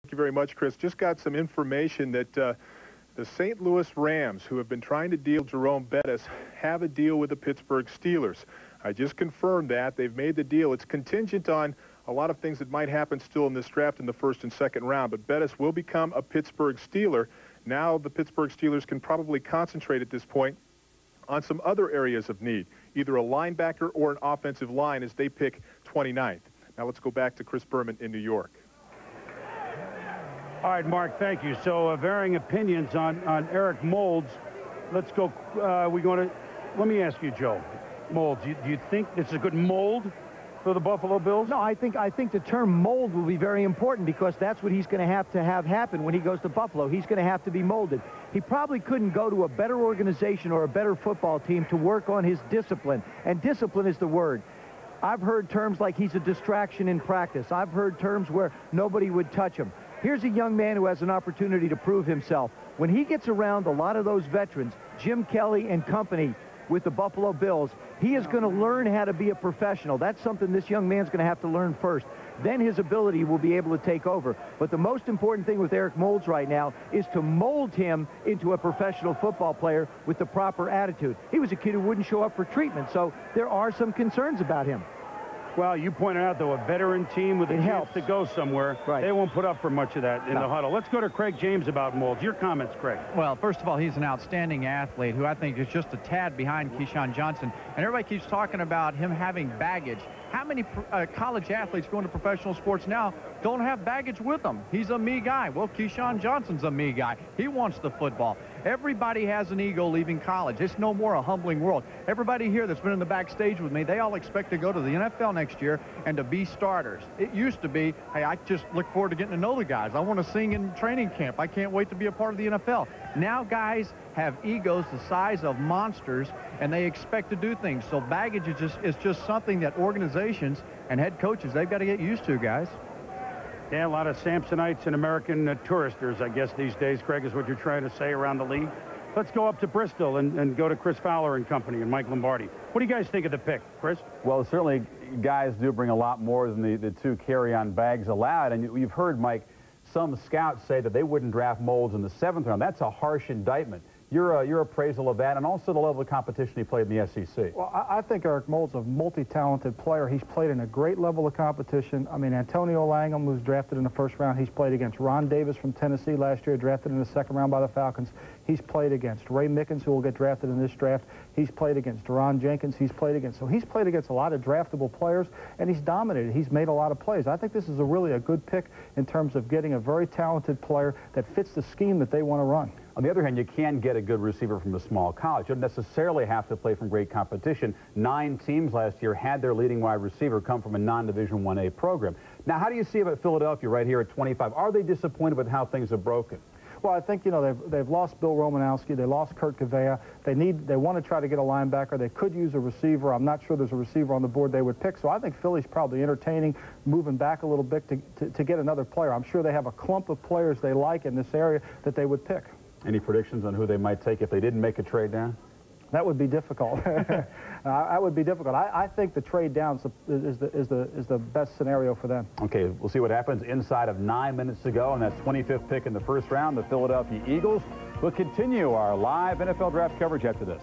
Thank you very much, Chris. Just got some information that the St. Louis Rams, who have been trying to deal Jerome Bettis, have a deal with the Pittsburgh Steelers. I just confirmed that. They've made the deal. It's contingent on a lot of things that might happen still in this draft in the first and second round, but Bettis will become a Pittsburgh Steeler. Now the Pittsburgh Steelers can probably concentrate at this point on some other areas of need, either a linebacker or an offensive line as they pick 29th. Now let's go back to Chris Berman in New York. All right, Mark, thank you. So varying opinions on Eric Moulds. Let's go. Let me ask you, Joe. Moulds, do you think it's a good mold for the Buffalo Bills? No, I think the term mold will be very important because that's what he's going to have happen when he goes to Buffalo. He's going to have to be molded. He probably couldn't go to a better organization or a better football team to work on his discipline, and discipline is the word. I've heard terms like he's a distraction in practice. I've heard terms where nobody would touch him. Here's a young man who has an opportunity to prove himself. When he gets around a lot of those veterans, Jim Kelly and company with the Buffalo Bills, he is going to learn how to be a professional. That's something this young man's going to have to learn first. Then his ability will be able to take over. But the most important thing with Eric Moulds right now is to mold him into a professional football player with the proper attitude. He was a kid who wouldn't show up for treatment, so there are some concerns about him. Well, you pointed out, though, a veteran team with a chance to go somewhere. Right. They won't put up for much of that in the huddle. Let's go to Craig James about Moulds. Your comments, Craig. Well, first of all, he's an outstanding athlete who I think is just a tad behind Keyshawn Johnson. And everybody keeps talking about him having baggage. How many college athletes going to professional sports now don't have baggage with them? He's a me guy. Well, Keyshawn Johnson's a me guy. He wants the football. Everybody has an ego leaving college. It's no more a humbling world. Everybody here that's been in the backstage with me, they all expect to go to the NFL next year and to be starters. It used to be, hey, I just look forward to getting to know the guys. I want to sing in training camp. I can't wait to be a part of the NFL. Now guys have egos the size of monsters, and they expect to do things. So baggage is just something that organizations and head coaches, they've got to get used to, guys. Yeah, a lot of Samsonites and American touristers, I guess, these days, Craig, is what you're trying to say around the league. Let's go up to Bristol and go to Chris Fowler and company and Mike Lombardi. What do you guys think of the pick, Chris? Well, certainly guys do bring a lot more than the 2 carry-on bags allowed. And you've heard, Mike, some scouts say that they wouldn't draft Moulds in the 7th round. That's a harsh indictment. Your appraisal of that, and also the level of competition he played in the SEC. Well, I think Eric Moulds is a multi-talented player. He's played in a great level of competition. I mean, Antonio Langham, who was drafted in the 1st round, he's played against Ron Davis from Tennessee last year, drafted in the 2nd round by the Falcons. He's played against Ray Mickens, who will get drafted in this draft. He's played against Deron Jenkins. He's played against. So he's played against a lot of draftable players, and he's dominated. He's made a lot of plays. I think this is really a good pick in terms of getting a very talented player that fits the scheme that they want to run. On the other hand, you can get a good receiver from a small college. You don't necessarily have to play from great competition. 9 teams last year had their leading wide receiver come from a non-Division 1A program. Now, how do you see about Philadelphia right here at 25? Are they disappointed with how things have broken? Well, I think, you know, they've lost Bill Romanowski. They lost Kurt Kavea. They want to try to get a linebacker. They could use a receiver. I'm not sure there's a receiver on the board they would pick. So I think Philly's probably entertaining, moving back a little bit to get another player. I'm sure they have a clump of players they like in this area that they would pick. Any predictions on who they might take if they didn't make a trade down? That would be difficult. That would be difficult. I think the trade down is the best scenario for them. Okay, we'll see what happens inside of 9 minutes to go, and that 25th pick in the 1st round, the Philadelphia Eagles. We'll continue our live NFL draft coverage after this.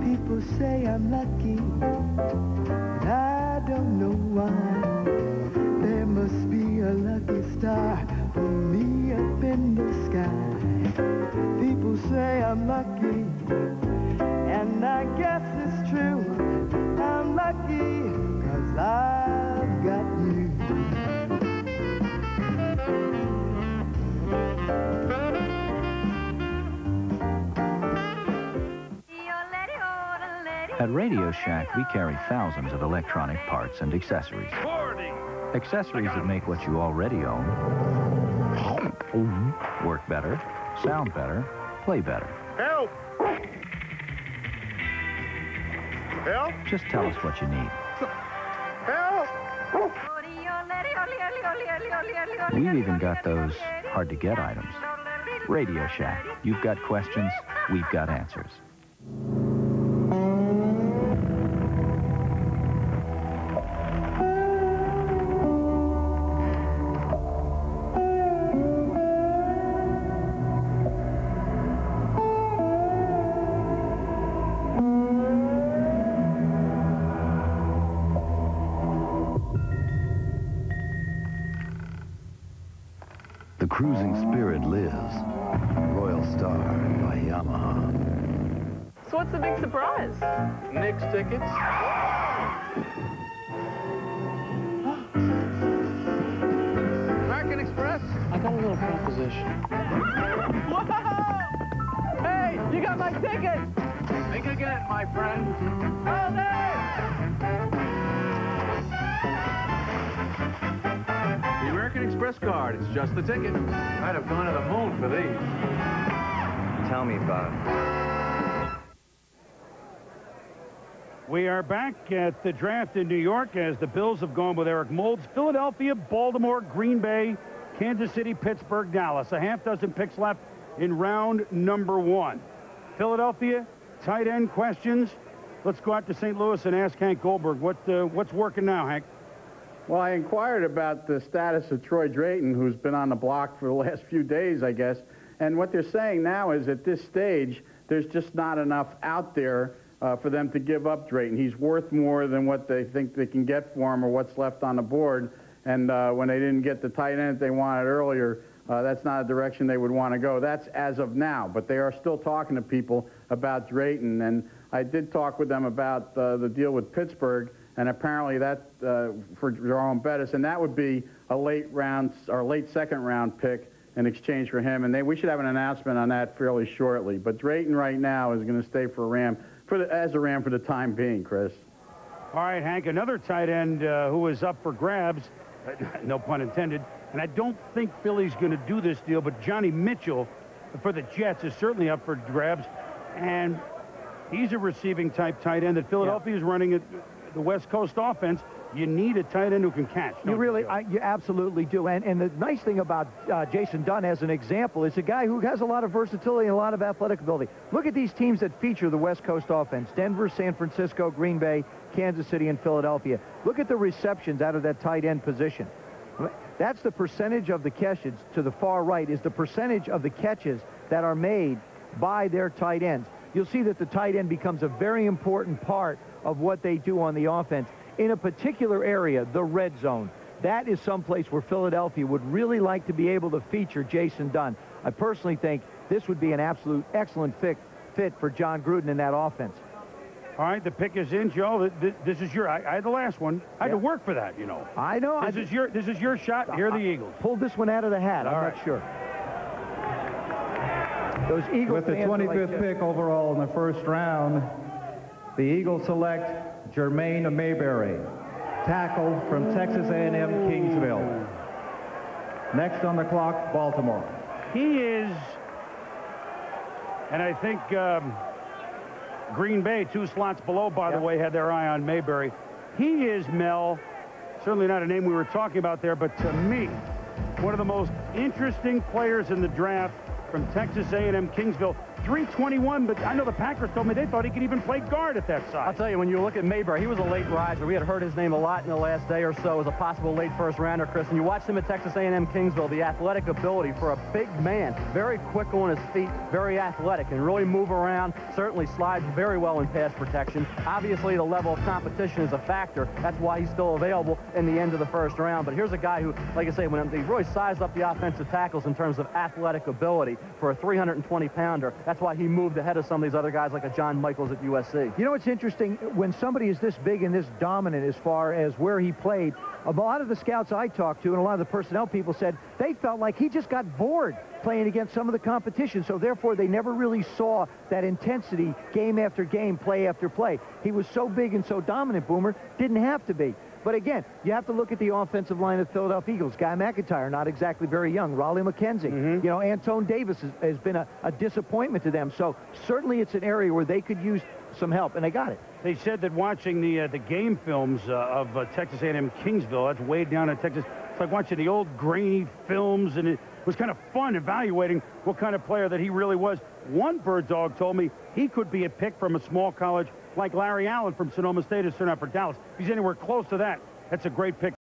People say I'm lucky, but I don't know why. There must be a lucky star for me up in the sky. People say I'm lucky, and I guess it's true. I'm lucky 'cause I've got you. At Radio Shack, we carry thousands of electronic parts and accessories. Accessories that make what you already own work better, sound better, play better. Help! Help! Just tell us what you need. Help! We've even got those hard-to-get items. Radio Shack. You've got questions, we've got answers. The cruising spirit lives. Royal Star by Yamaha. So what's the big surprise? Knicks tickets. American Express? I got a little proposition. Whoa! Hey, you got my ticket! Think again, my friend. Oh, there! The American Express card. It's just the ticket. I'd have gone to the moon for these. Tell me about it. We are back at the draft in New York as the Bills have gone with Eric Moulds. Philadelphia, Baltimore, Green Bay, Kansas City, Pittsburgh, Dallas. A half dozen picks left in round number 1. Philadelphia, tight end questions. Let's go out to St. Louis and ask Hank Goldberg what's working now, Hank. Well, I inquired about the status of Troy Drayton, who's been on the block for the last few days, I guess. And what they're saying now is at this stage, there's just not enough out there for them to give up Drayton. He's worth more than what they think they can get for him or what's left on the board. And when they didn't get the tight end they wanted earlier, that's not a direction they would want to go. That's as of now. But they are still talking to people about Drayton. And I did talk with them about the deal with Pittsburgh. And apparently that for Jerome Bettis, and that would be a late second round pick in exchange for him. And we should have an announcement on that fairly shortly. But Drayton right now is going to stay for a Ram. As a Ram for the time being, Chris. All right, Hank, another tight end who is up for grabs, no pun intended, and I don't think Philly's going to do this deal, but Johnny Mitchell for the Jets is certainly up for grabs, and he's a receiving type tight end that Philadelphia is running at the West Coast offense. You need a tight end who can catch. You absolutely do. And the nice thing about Jason Dunn as an example is a guy who has a lot of versatility and a lot of athletic ability. Look at these teams that feature the West Coast offense: Denver, San Francisco, Green Bay, Kansas City, and Philadelphia. Look at the receptions out of that tight end position. That's the percentage of the catches to the far right is the percentage of the catches that are made by their tight ends. You'll see that the tight end becomes a very important part of what they do on the offense. In a particular area, the red zone, that is someplace where Philadelphia would really like to be able to feature Jason Dunn. I personally think this would be an absolute excellent fit for John Gruden in that offense. All right, the pick is in, Joe. This is I had the last one. I had to work for that, you know. I know. This is your shot. Here are the Eagles. Pulled this one out of the hat. I'm not sure. Those Eagles. With the 25th pick overall in the first round, the Eagles select Jermaine Mayberry, tackle from Texas A&M Kingsville. Next on the clock, Baltimore. He is, and I think Green Bay, 2 slots below, by the way, had their eye on Mayberry. He is, Mel, certainly not a name we were talking about there, but to me, one of the most interesting players in the draft from Texas A&M Kingsville. 321, but I know the Packers told me they thought he could even play guard at that size. I'll tell you, when you look at Mayberry, he was a late riser. We had heard his name a lot in the last day or so as a possible late first-rounder, Chris. And you watched him at Texas A&M Kingsville, the athletic ability for a big man, very quick on his feet, very athletic, and really move around, certainly slides very well in pass protection. Obviously, the level of competition is a factor. That's why he's still available in the end of the first round. But here's a guy who, like I say, when they really sized up the offensive tackles in terms of athletic ability for a 320-pounder, that's why he moved ahead of some of these other guys like a John Michaels at USC. You know what's interesting? When somebody is this big and this dominant as far as where he played, a lot of the scouts I talked to and a lot of the personnel people said they felt like he just got bored playing against some of the competition, so therefore they never really saw that intensity game after game, play after play. He was so big and so dominant, Boomer, didn't have to be. But again, you have to look at the offensive line of the Philadelphia Eagles. Guy McIntyre, not exactly very young. Raleigh McKenzie. You know, Antone Davis has been a disappointment to them. So certainly it's an area where they could use some help, and they got it. They said that watching the game films of Texas A&M Kingsville, that's way down in Texas, it's like watching the old grainy films, and it was kind of fun evaluating what kind of player that he really was. One bird dog told me he could be a pick from a small college like Larry Allen from Sonoma State has turned out for Dallas. If he's anywhere close to that, that's a great pick.